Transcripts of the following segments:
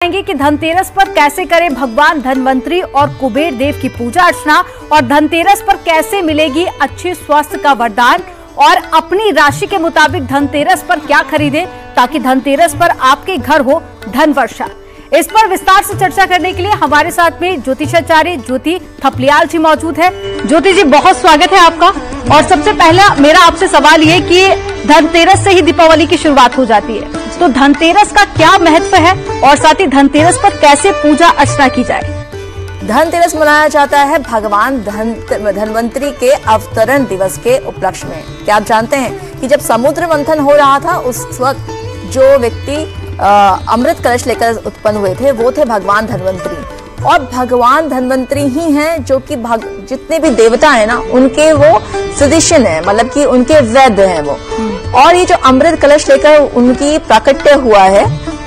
कि धनतेरस पर कैसे करें भगवान धनवंतरी और कुबेर देव की पूजा अर्चना और धनतेरस पर कैसे मिलेगी अच्छी स्वास्थ्य का वरदान और अपनी राशि के मुताबिक धनतेरस पर क्या खरीदें ताकि धनतेरस पर आपके घर हो धन वर्षा। इस पर विस्तार से चर्चा करने के लिए हमारे साथ में ज्योतिषाचार्य ज्योति थपलियाल जी मौजूद है। ज्योति जी, बहुत स्वागत है आपका। और सबसे पहला मेरा आपसे सवाल ये कि धनतेरस से ही दीपावली की शुरुआत हो जाती है, तो धनतेरस का क्या महत्व है और साथ ही धनतेरस पर कैसे पूजा अर्चना की जाए? धनतेरस मनाया जाता है भगवान धनवंतरी के अवतरण दिवस के उपलक्ष्य में। क्या आप जानते हैं कि जब समुद्र मंथन हो रहा था उस वक्त जो व्यक्ति अमृत कलश लेकर उत्पन्न हुए थे वो थे भगवान धनवंतरी। और भगवान धनवंतरी ही हैं जो कि जितने भी देवता हैं ना उनके वो फिजिशियन है, मतलब कि उनके वैद्य हैं वो। और ये जो अमृत कलश लेकर उनकी प्राकट्य हुआ है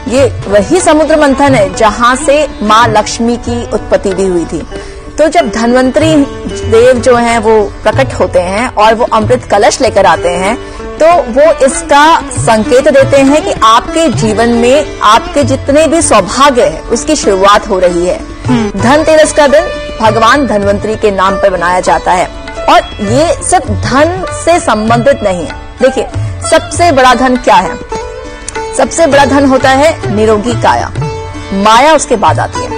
ये वही समुद्र मंथन है जहाँ से माँ लक्ष्मी की उत्पत्ति भी हुई थी। तो जब धनवंतरी देव जो हैं वो प्रकट होते हैं और वो अमृत कलश लेकर आते हैं तो वो इसका संकेत देते हैं कि आपके जीवन में आपके जितने भी सौभाग्य है उसकी शुरुआत हो रही है। धनतेरस का दिन भगवान धनवंतरी के नाम पर बनाया जाता है और ये सिर्फ धन से संबंधित नहीं है। देखिए, सबसे बड़ा धन क्या है? सबसे बड़ा धन होता है निरोगी काया। माया उसके बाद आती है।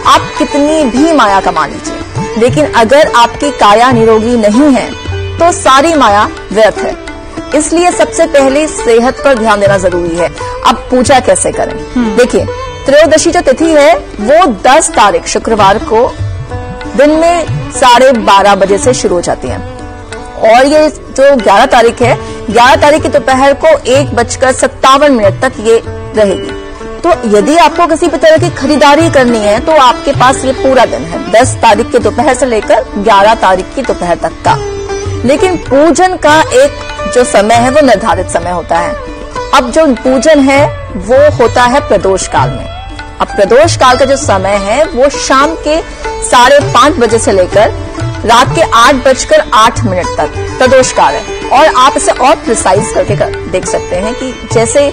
आप कितनी भी माया कमा लीजिए, लेकिन अगर आपकी काया निरोगी नहीं है तो सारी माया व्यर्थ है। इसलिए सबसे पहले सेहत पर ध्यान देना जरूरी है। अब पूजा कैसे करें? देखिए, त्रयोदशी जो तिथि है वो 10 तारीख शुक्रवार को दिन में 12:30 बजे से शुरू हो जाती है और ये जो 11 तारीख है 11 तारीख की दोपहर को 1:57 तक ये रहेगी। तो यदि आपको किसी भी तरह की खरीदारी करनी है तो आपके पास ये पूरा दिन है, 10 तारीख के दोपहर से लेकर 11 तारीख की दोपहर तक का। लेकिन पूजन का एक जो समय है वो निर्धारित समय होता है। अब जो पूजन है वो होता है प्रदोष काल में। अब प्रदोष काल का जो समय है वो शाम के 5:30 बजे से लेकर रात के 8:08 तक प्रदोष काल है। और आप इसे और प्रिसाइज करके देख सकते हैं कि जैसे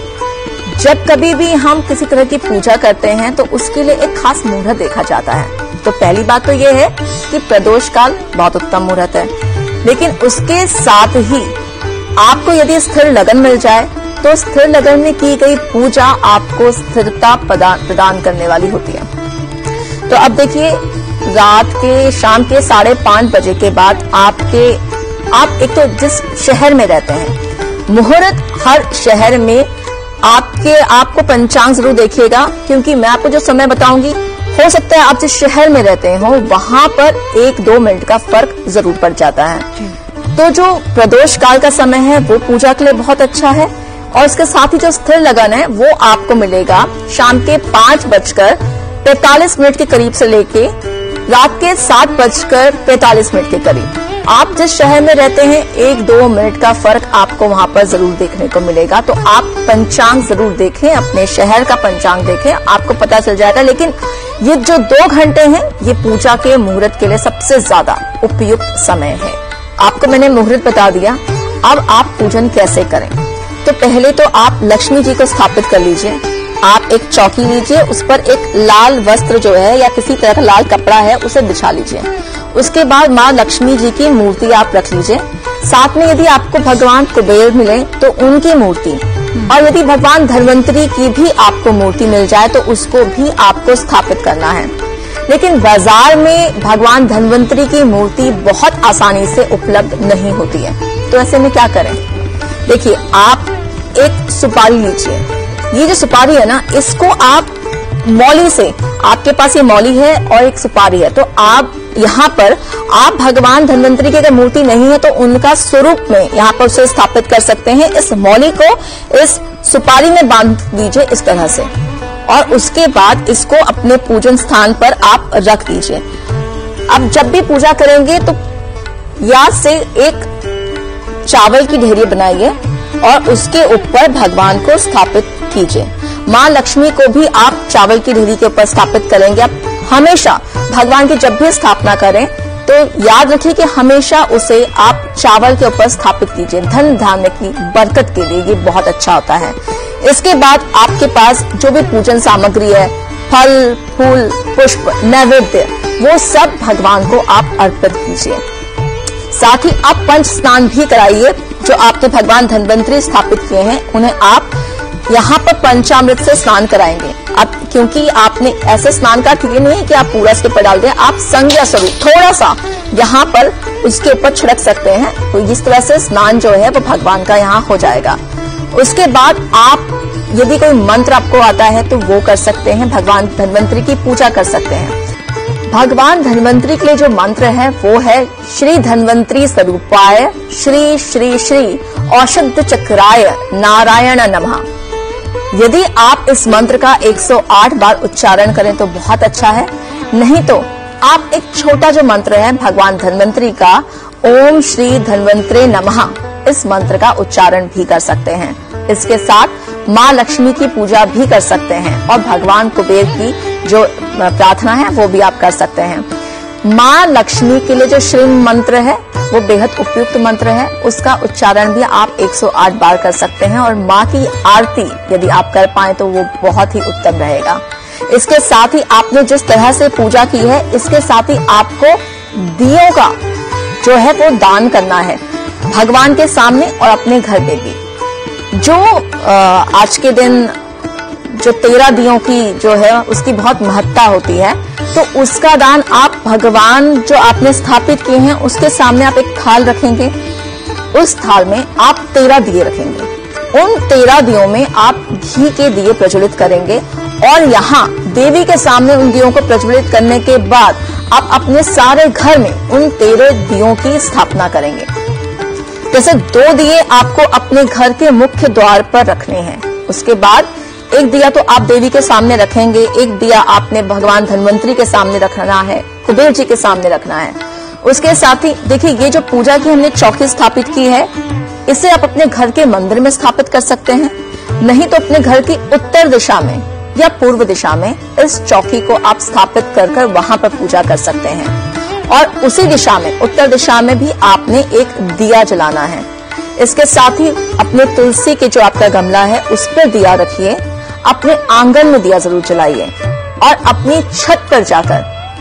जब कभी भी हम किसी तरह की पूजा करते हैं तो उसके लिए एक खास मुहूर्त देखा जाता है। तो पहली बात तो ये है कि प्रदोष काल बहुत उत्तम मुहूर्त है, लेकिन उसके साथ ही आपको यदि स्थिर लगन मिल जाए तो स्थिर लगन में की गई पूजा आपको स्थिरता प्रदान करने वाली होती है। तो अब देखिए, रात के शाम के 5:30 बजे के बाद आप एक तो जिस शहर में रहते हैं मुहूर्त हर शहर में आपको पंचांग जरूर देखिएगा, क्योंकि मैं आपको जो समय बताऊंगी हो सकता है आप जिस शहर में रहते हो वहां पर 1-2 मिनट का फर्क जरूर पड़ जाता है। तो जो प्रदोष काल का समय है वो पूजा के लिए बहुत अच्छा है और इसके साथ ही जो स्थिर लगन है वो आपको मिलेगा शाम के 5:45 के करीब से लेके रात के 7:45 के करीब। आप जिस शहर में रहते हैं 1-2 मिनट का फर्क आपको वहां पर जरूर देखने को मिलेगा। तो आप पंचांग जरूर देखें, अपने शहर का पंचांग देखें, आपको पता चल जाएगा। लेकिन ये जो 2 घंटे हैं ये पूजा के मुहूर्त के लिए सबसे ज्यादा उपयुक्त समय है। आपको मैंने मुहूर्त बता दिया, अब आप पूजन कैसे करें? तो पहले तो आप लक्ष्मी जी को स्थापित कर लीजिए। आप एक चौकी लीजिए, उस पर एक लाल वस्त्र जो है या किसी तरह का लाल कपड़ा है उसे बिछा लीजिए। उसके बाद माँ लक्ष्मी जी की मूर्ति आप रख लीजिए। साथ में यदि आपको भगवान कुबेर मिले तो उनकी मूर्ति, और यदि भगवान धनवंतरी की भी आपको मूर्ति मिल जाए तो उसको भी आपको स्थापित करना है। लेकिन बाजार में भगवान धनवंतरी की मूर्ति बहुत आसानी से उपलब्ध नहीं होती है, तो ऐसे में क्या करें? देखिए, आप एक सुपारी लीजिए। ये जो सुपारी है ना इसको आप मौली से, आपके पास ये मौली है और एक सुपारी है, तो आप यहाँ पर आप भगवान धनवंतरी की अगर मूर्ति नहीं है तो उनका स्वरूप में यहाँ पर उसे स्थापित कर सकते हैं। इस मौली को इस सुपारी में बांध दीजिए इस तरह से और उसके बाद इसको अपने पूजन स्थान पर आप रख दीजिए। अब जब भी पूजा करेंगे तो याद से एक चावल की ढेरी बनाइए और उसके ऊपर भगवान को स्थापित कीजिए। माँ लक्ष्मी को भी आप चावल की ढेरी के ऊपर स्थापित करेंगे। आप हमेशा भगवान की जब भी स्थापना करें तो याद रखिए कि हमेशा उसे आप चावल के ऊपर स्थापित कीजिए। धन धान्य की बरकत के लिए ये बहुत अच्छा होता है। इसके बाद आपके पास जो भी पूजन सामग्री है फल, फूल, पुष्प, नैवेद्य, वो सब भगवान को आप अर्पित कीजिए। साथ ही आप पंच स्नान भी कराइए। जो आपके भगवान धन्वंतरी स्थापित किए हैं उन्हें आप यहाँ पर पंचामृत से स्नान कराएंगे। अब क्योंकि आपने ऐसे स्नान का ठीक नहीं है कि आप पूरा इसके ऊपर डाल दें, आप संज्ञा स्वरूप थोड़ा सा यहाँ पर उसके ऊपर छिड़क सकते हैं। तो इस तरह से स्नान जो है वो भगवान का यहाँ हो जाएगा। उसके बाद आप यदि कोई मंत्र आपको आता है तो वो कर सकते हैं, भगवान धन्वंतरी की पूजा कर सकते हैं। भगवान धन्वंतरी के लिए जो मंत्र है वो है श्री धन्वंतरी स्वरूपाय श्री श्री श्री औषध चक्राय नारायण नमः। यदि आप इस मंत्र का 108 बार उच्चारण करें तो बहुत अच्छा है। नहीं तो आप एक छोटा जो मंत्र है भगवान धन्वंतरी का ओम श्री धन्वंतरे नमः, इस मंत्र का उच्चारण भी कर सकते हैं। इसके साथ माँ लक्ष्मी की पूजा भी कर सकते हैं और भगवान कुबेर की जो प्रार्थना है वो भी आप कर सकते हैं। माँ लक्ष्मी के लिए जो श्री मंत्र है वो बेहद उपयुक्त मंत्र है, उसका उच्चारण भी आप 108 बार कर सकते हैं और माँ की आरती यदि आप कर पाए तो वो बहुत ही उत्तम रहेगा। इसके साथ ही आपने जिस तरह से पूजा की है, इसके साथ ही आपको दियों का जो है वो दान करना है भगवान के सामने और अपने घर में भी। जो आज के दिन जो 13 दियों की जो है उसकी बहुत महत्ता होती है, तो उसका दान आप भगवान जो आपने स्थापित किए हैं उसके सामने आप एक थाल रखेंगे। उस थाल में आप 13 दिए रखेंगे। उन 13 दियों में आप घी के दिए प्रज्वलित करेंगे और यहाँ देवी के सामने उन दियों को प्रज्वलित करने के बाद आप अपने सारे घर में उन 13 दियों की स्थापना करेंगे। जैसे 2 दिए आपको अपने घर के मुख्य द्वार पर रखने हैं। उसके बाद एक दिया तो आप देवी के सामने रखेंगे, एक दिया आपने भगवान धन्वंतरी के सामने रखना है, कुबेर जी के सामने रखना है। उसके साथ ही देखिए ये जो पूजा की हमने चौकी स्थापित की है, इसे आप अपने घर के मंदिर में स्थापित कर सकते हैं, नहीं तो अपने घर की उत्तर दिशा में या पूर्व दिशा में इस चौकी को आप स्थापित कर वहां पर पूजा कर सकते हैं। और उसी दिशा में उत्तर दिशा में भी आपने एक दिया जलाना है। इसके साथ ही अपने तुलसी के जो आपका गमला है उस पर दिया रखिए, अपने आंगन में दिया जरूर जलाइए और अपनी छत पर जाकर